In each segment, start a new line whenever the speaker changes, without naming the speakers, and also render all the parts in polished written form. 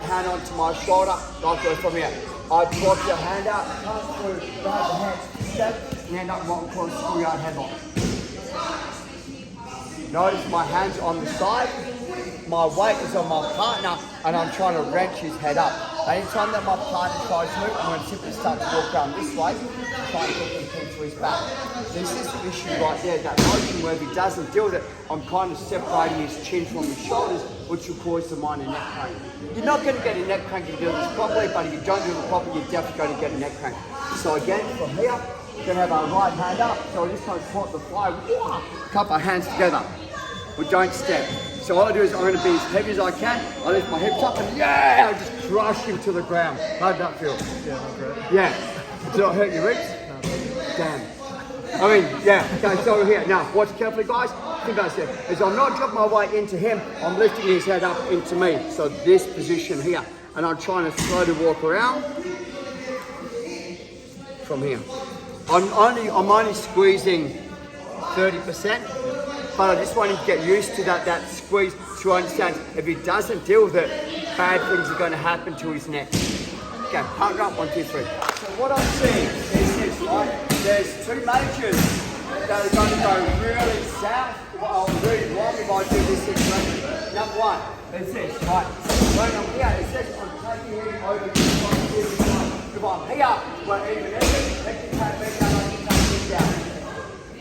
hand onto my shoulder, like this from here. I drop your hand out, come through, grab the hand, step, and end up what we call a schoolyard headlock. Notice my hands on the side, my weight is on my partner, and I'm trying to wrench his head up. Anytime that my partner tries to move, I'm going to simply start to walk around this way, try and get him into his back. This is the issue right there, that motion where if he doesn't deal with it, I'm kind of separating his chin from his shoulders, which will cause the minor neck crank. You're not going to get a neck crank if you do this properly, but if you don't do it properly, you're definitely going to get a neck crank. So again, from here, we're going to have our right hand up, so we're just going to caught the fly, cup our hands together. We don't step. So all I do is I'm going to be as heavy as I can. I lift my hips up and I just crush him to the ground. How'd that feel?
Yeah, not great.
Yeah. Did it hurt your ribs?
No.
Damn. I mean, yeah. Okay, so here. Now, watch carefully, guys. Think about this. As I'm not dropping my weight into him, I'm lifting his head up into me. So this position here. And I'm trying to slowly walk around from here. I'm only squeezing 30%. But I just want him to get used to that squeeze to understand if he doesn't deal with it, bad things are going to happen to his neck. Okay, partner up, 1, 2, 3. So what I'm seeing is this, right? There's two majors that are going to go really south. Well, really wrong if I do this situation. Number one is this, right? When I'm here, it says I'm taking him over to the front here. If I'm here, we're even. Let me take me down, I can take him down.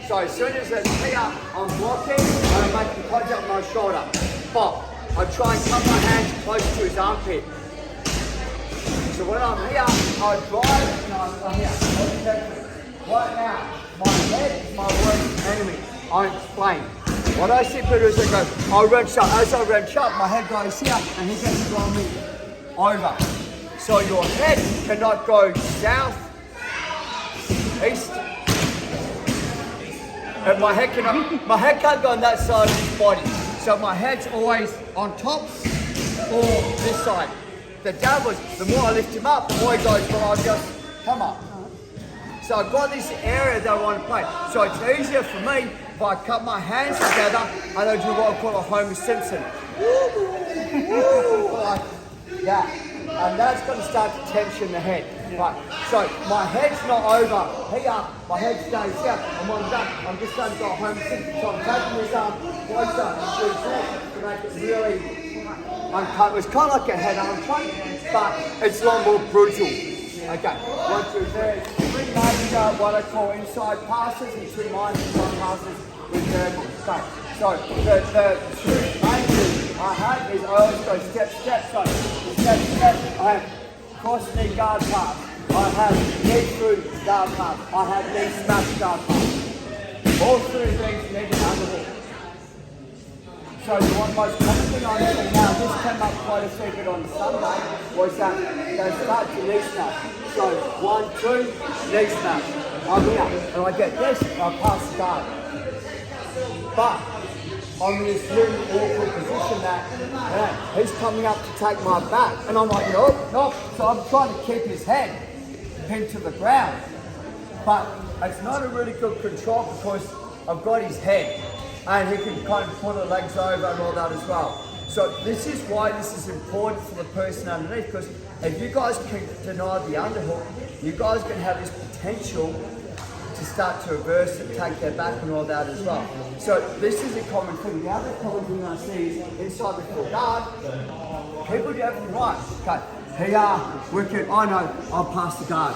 So as soon as it's here, I'm blocking, and I'm making contact with my shoulder. Pop. I try and cut my hands close to his armpit. So when I'm here, I drive and I'm here. Right now, my head is my worst enemy. I explain. What I simply do is I go, I wrench up. As I wrench up, my head goes here, and he gets on me over. So your head cannot go south, east. And my head can't go on that side of his body. So my head's always on top or this side. The devil is, the more I lift him up, the more he goes, but I'll just come up. So I've got this area that I want to play. So it's easier for me if I cut my hands together and I do what I call a Homer Simpson. Like that. And that's going to start to tension the head. Right. So my head's not over here, my head stays here. I'm on that. I'm just going to go home. So I'm taking this arm closer to his head to make it really uncut. It's kind of like a head arm punch, but it's a lot more brutal. Okay, 1, 2, 3. 3 major what I call inside passes and 2 minor inside passes with verbal. Okay. So the 2 majors I have is I always go step, step. So step, step. I have cross knee guard pass. I have knee through guard pass. I have knee smash guard pass. All 3 things need an underhook. So the one most common thing I'm doing now, this came up quite a fair bit on Sunday, was that they start to knee smash. So 1, 2, knee smash. I'm here, and I get this, and I pass the guard. But I'm in this really awkward position that he's coming up to take my back, and I'm like, no. So I'm trying to keep his head pinned to the ground. But it's not a really good control because I've got his head, and he can kind of put the legs over and all that as well. So this is why this is important for the person underneath, because if you guys can deny the underhook, you guys can have this potential to start to reverse it, take their back and all that as well. So this is a common thing. The other common thing I see is inside the full guard, people do everything right. Okay, here, wicket, I know, I'll pass the guard.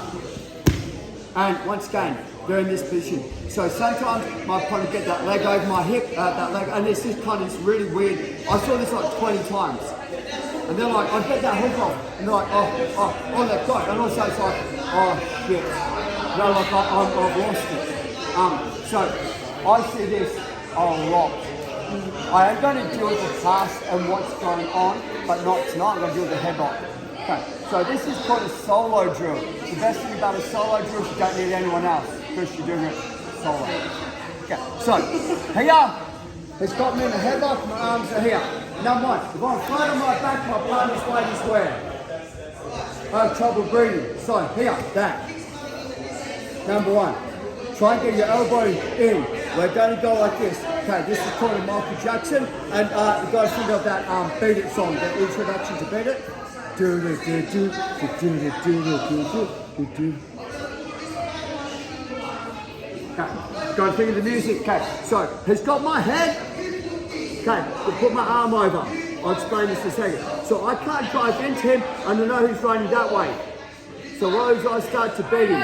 And once again, they're in this position. So sometimes my opponent get that leg over my hip, that leg, and it's just kind of this really weird. I saw this like 20 times. And they're like, I get that hook off. And they're like, oh, let go. And also it's like, oh, shit. No, like I've lost it. So I see this a lot. I am going to deal with the past and what's going on, but not tonight. I'm going to deal with the headlock. Okay, so this is called a solo drill. The best thing about a solo drill is you don't need anyone else because you're doing it solo. Okay, so here, it's got me in a headlock, my arms are here. Number 1, if I'm flat on my back, my partner's weight is where? I have trouble breathing. So here, that. Number 1, try and get your elbow in. We're going to go like this. Okay, this is called a Michael Jackson. And you guys think of that Beat It song, the introduction to Beat It. Got to think of the music. Okay, so he's got my head. Okay, we'll put my arm over. I'll explain this in a second. So I can't drive into him and I know he's running that way. So what is I start to beat him?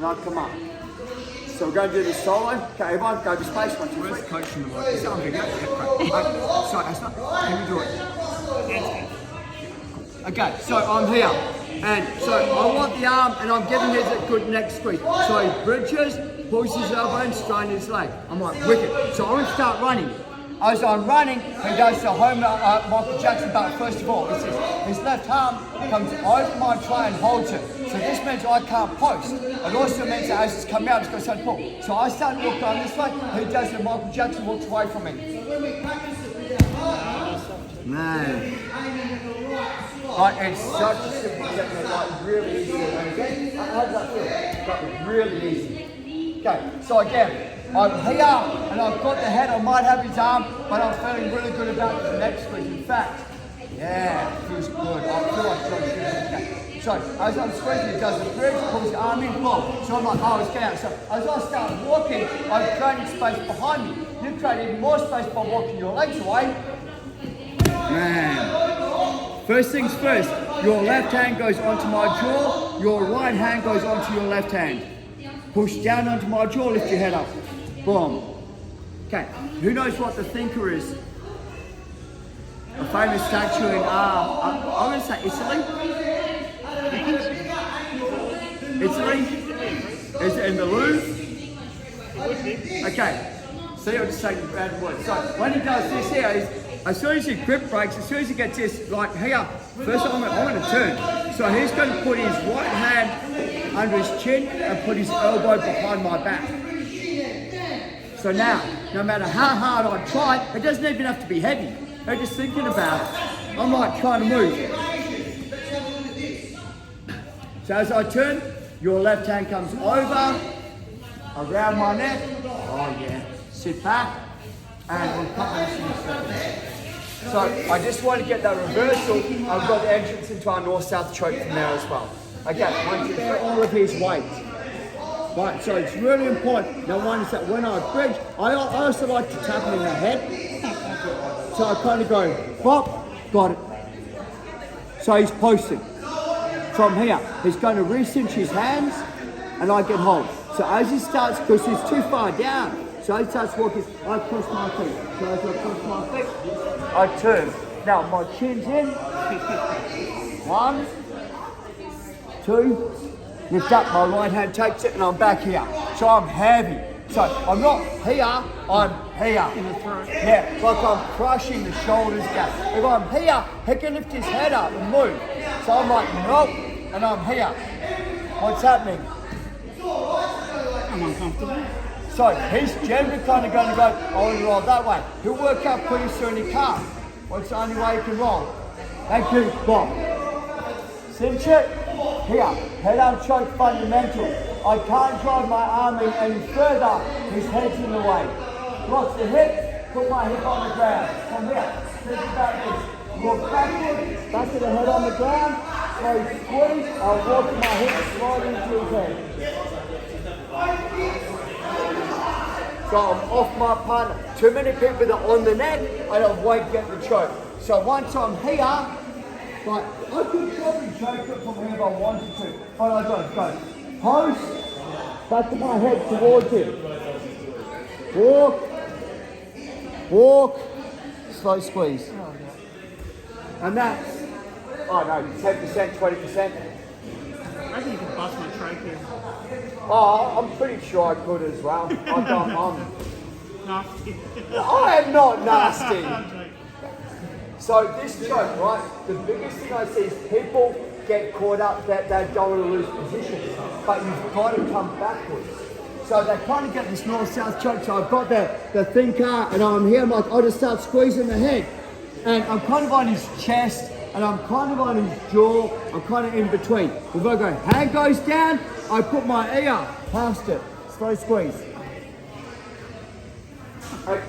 Now come on. So we're going to do this solo. Okay, everyone go to space. 1, 2, 3.
Where's the coach in the world? Is that on video? Sorry, that's not. Can you do it?
Okay, so I'm here. And so I want the arm and I'm giving his a good neck squeeze. So he bridges, pulls his elbow and straightens his leg. I'm like, wicked. So I want to start running. As I'm running, he goes to Homer Michael Jackson, but first of all, his left arm comes over my tray and holds it. So this means I can't post. It also means that as it's coming out, it's going to start to pull. So I start to walk down this way, he does it, Michael Jackson walks away from me. Man. Like, it's such a simple technique, like really easy. Okay? How does that feel? Like, really easy. Okay, so again, I'm here and I've got the head, I might have his arm, but I'm feeling really good about the neck squeeze. In fact, yeah, it feels good. I feel like John Schuster. Okay. So as I'm squeezing, he does the bridge, pulls the arm in, boom. So I'm like, oh, let's get out. So as I start walking, I'm creating space behind me. You create even more space by walking your legs away. Man. First things first, your left hand goes onto my jaw, your right hand goes onto your left hand. Push down onto my jaw, lift your head up. Boom. Okay, who knows what the thinker is? A famous statue in, I'm going to say Italy? Italy? Is it in the Louvre? Okay, see, I'll just say the bad word. So when he does this here, as soon as he grip breaks, as soon as he gets this, like here, first I'm going to turn. So he's going to put his right hand under his chin and put his elbow behind my back. So now, no matter how hard I try, it doesn't even have to be heavy. I'm just thinking about it. I'm like trying to move. So as I turn, your left hand comes over, around my neck. Oh yeah. Sit back, and we'll cut this in a second. So I just want to get that reversal. I've got the entrance into our north-south choke from there as well. Okay, I want you to feel all of his weight. Right, so it's really important. Now one is that when I bridge, I also like to tap him in the head. So I kind of go, bop, got it. So he's posting. From here, he's going to re-cinch his hands and I can hold. So as he starts, because he's too far down, so he starts walking, I push my feet. So as I push my feet, I turn. Now my chin's in. 1, 2, lift up, my right hand takes it and I'm back here. So I'm heavy. So I'm not here, I'm here. In the throat. Yeah, like I'm crushing the shoulders down. If I'm here, he can lift his head up and move. So I'm like, nope, and I'm here. What's happening?
I'm uncomfortable.
So he's generally kind of going to go, I want to roll that way. He'll work out pretty soon he can't. What's the only way he can roll? Thank you, Bob. Cinch it. Here, head arm choke fundamental. I can't drive my arm in any further, his head's in the way. Lock the hip, put my hip on the ground. From here, think about this. Walk backward, back of the head on the ground, slow squeeze, I'll walk my hip slowly into his head. So I'm off my partner. Too many people that are on the neck, I don't wait get the choke. So once I'm here, like, I could probably choke it from here if I wanted to, but I don't. Go. Post, back of my head towards him. Walk, walk, slow squeeze. And that's, I don't know, 10%, 20%.
I think you can bust my trachea.
Oh, I'm pretty sure I could as well. I'm
Nasty.
I am not nasty. So this joke, right, the biggest thing I see is people get caught up that they don't want to lose position, but you've got to come backwards. So they kind of get this north-south choke. So I've got the thinker and I'm here, I'm like, I just start squeezing the head. And I'm kind of on his chest and I'm kind of on his jaw, I'm kind of in between. If I go, hand goes down, I put my ear past it, slow squeeze.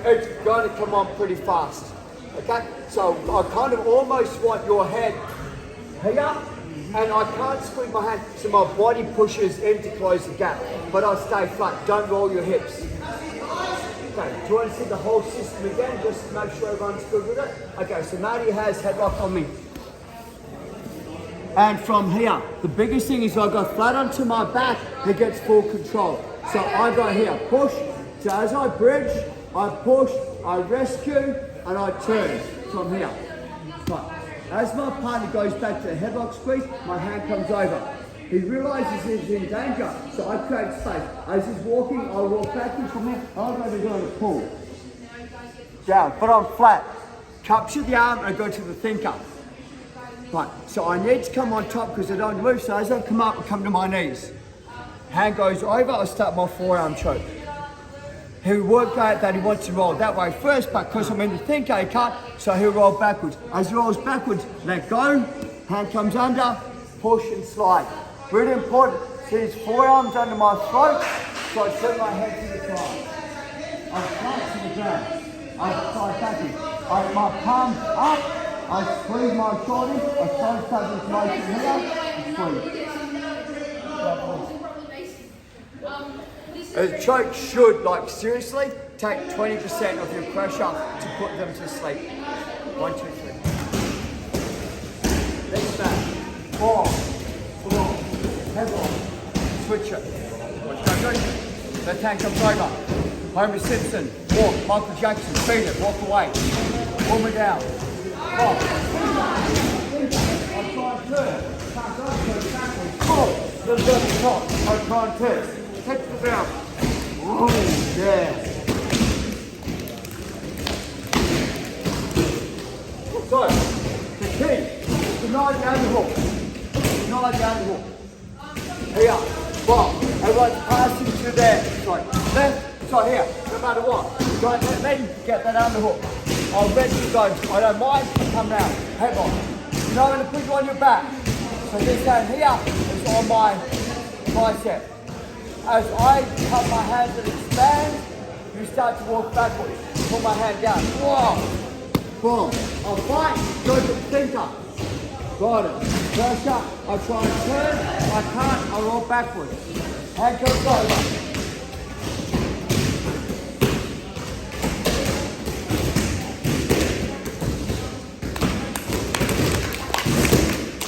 It's going to come on pretty fast. Okay? So I kind of almost want your head here, and I can't squeeze my hand, so my body pushes in to close the gap. But I stay flat, don't roll your hips. Okay, do you want to see the whole system again, just to make sure everyone's good with it? Okay, so Maddie has headlock on me. And from here, the biggest thing is I go flat onto my back, he gets full control. So I go here, push, so as I bridge, I push, I rescue, and I turn from here. Right. As my partner goes back to the headlock squeeze, my hand comes over. He realizes he's in danger, so I create space. As he's walking, I walk backwards from him, I'm going to go to pull. Down, but I'm flat. Capture the arm and I go to the thinker. Right, so I need to come on top because I don't move, so as I come up, I come to my knees. Hand goes over, I start my forearm choke. He'll work out that he wants to roll that way first, but because I'm in the thinker, he can't, so he'll roll backwards. As he rolls backwards, let go, hand comes under, push and slide. Really important, see his forearms under my throat, so I turn my head to the side. I flat to the ground, I slide backwards. My palms up, I squeeze my shoulders, I start touching motion here, and squeeze. A choke should, like seriously, take 20% of your pressure to put them to sleep. 1, 2, 3. Next back. 4, headlock. Switch it. What you gonna do? Left hand comes over. Homer Simpson. Walk. Michael Jackson. Beat it. Walk away. Pull me down. 5. I try and turn. Can't go backwards. 4. Little bit of top. I try and turn. Take the ground. Oh, yeah. So, the key is to nod down the hook. Nod down the hook. Here. Well, everyone's passing to there. Sorry. Left. So here. No matter what. Don't let me get that underhook. I'm ready to go. I don't mind. Come down. Headlock. You know I'm going to put you on your back. So this hand here is on my bicep. As I cut my hands and expand, you start to walk backwards. Put my hand down. Whoa! Boom. I'll fight. Go to the thinker. Got it. Pressure. I try and turn. I can't. I roll backwards. Hand goes over.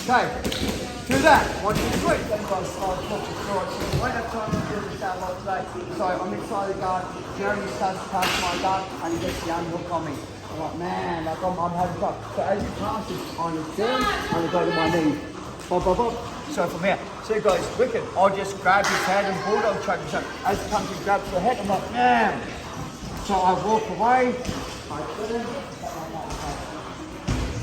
Okay. Do that. 1, 2, 3. Then go slide, touch the floor. I won't have time to do this that lot today. So I'm inside the guard. Jeremy starts to pass my guard and he gets the unhook on me. I'm like, man, like I'm having fun. So as he passes, on his turn, I'm going to go to my knees. Bop, bop, bop. So from here, so he goes wicked. I'll just grab his hand and bulldog choke him. So as he comes and grabs the head, I'm like, man. So I walk away. I turn.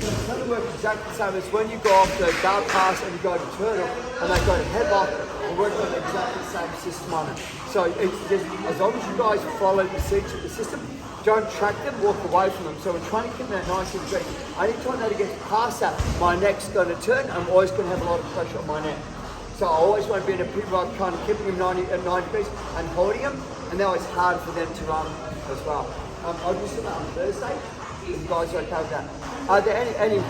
It's going to work exactly the same as when you go off the guard pass and you go to turtle and they go to headlock, we're working on exactly the same system on it. So it's just, as long as you guys follow the procedure of the system, don't track them, walk away from them. So we're trying to keep that nice and straight. Anytime that he gets past that, my neck's going to turn, I'm always going to have a lot of pressure on my neck. So I always want to be in a pretty right kind of keeping him 90 degrees and holding him, and now it's hard for them to run as well. I'll do some on Thursday. You guys are okay with that? Are there any